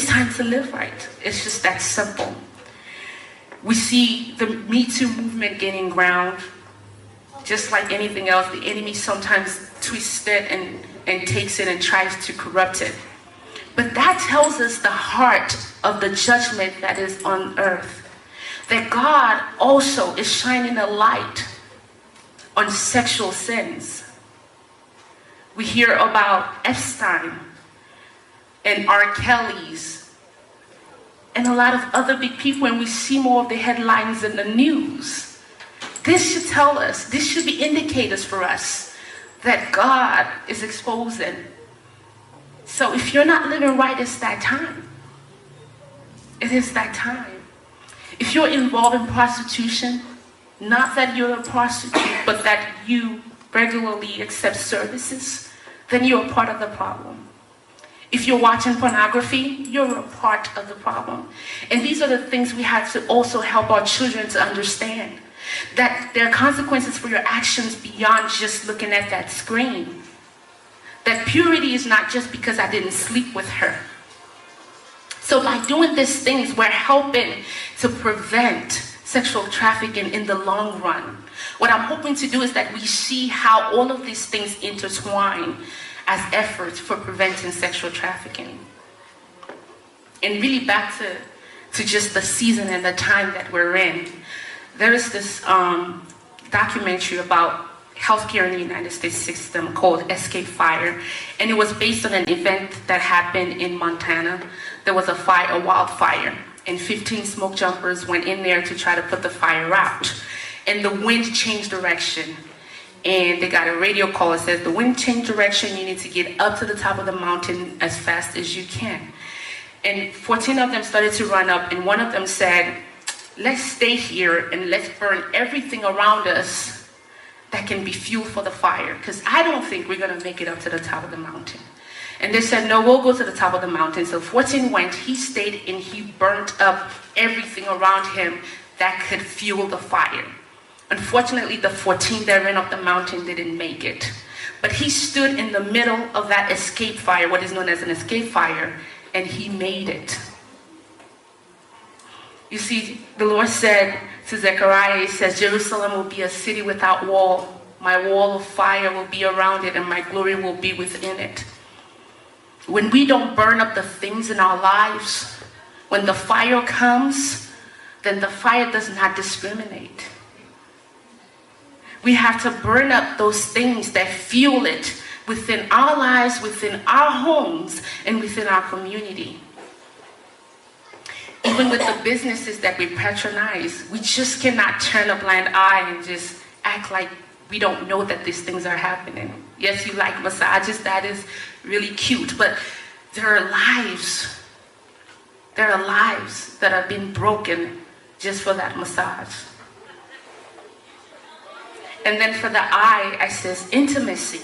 it's time to live right. It's just that simple. We see the Me Too movement gaining ground. Just like anything else, the enemy sometimes twists it and takes it and tries to corrupt it. But that tells us the heart of the judgment that is on earth. That God also is shining a light on sexual sins. We hear about Epstein and R. Kelly's and a lot of other big people, and we see more of the headlines in the news. This should tell us, this should be indicators for us that God is exposing. So if you're not living right, it's that time. It is that time. If you're involved in prostitution, not that you're a prostitute, but that you regularly accept services, then you're a part of the problem. If you're watching pornography, you're a part of the problem. And these are the things we have to also help our children to understand. That there are consequences for your actions beyond just looking at that screen. That purity is not just because I didn't sleep with her. So by doing these things, we're helping to prevent sexual trafficking in the long run. What I'm hoping to do is that we see how all of these things intertwine as efforts for preventing sexual trafficking. And really back to just the season and the time that we're in. There is this documentary about healthcare in the United States system called Escape Fire, and it was based on an event that happened in Montana. There was a wildfire, and 15 smoke jumpers went in there to try to put the fire out. And the wind changed direction, and they got a radio call that says, the wind changed direction, you need to get up to the top of the mountain as fast as you can. And 14 of them started to run up, and one of them said, let's stay here and let's burn everything around us that can be fuel for the fire, because I don't think we're going to make it up to the top of the mountain. And they said, no, we'll go to the top of the mountain. So 14 went, he stayed, and he burnt up everything around him that could fuel the fire. Unfortunately, the 14 that ran up the mountain didn't make it. But he stood in the middle of that escape fire, what is known as an escape fire, and he made it. You see, the Lord said to Zechariah, he says, Jerusalem will be a city without wall. My wall of fire will be around it, and my glory will be within it. When we don't burn up the things in our lives, when the fire comes, then the fire does not discriminate. We have to burn up those things that fuel it within our lives, within our homes, and within our community. Even with the businesses that we patronize, we just cannot turn a blind eye and just act like we don't know that these things are happening. Yes, you like massages, that is really cute, but there are lives that have been broken just for that massage. And then for the eye, I says intimacy.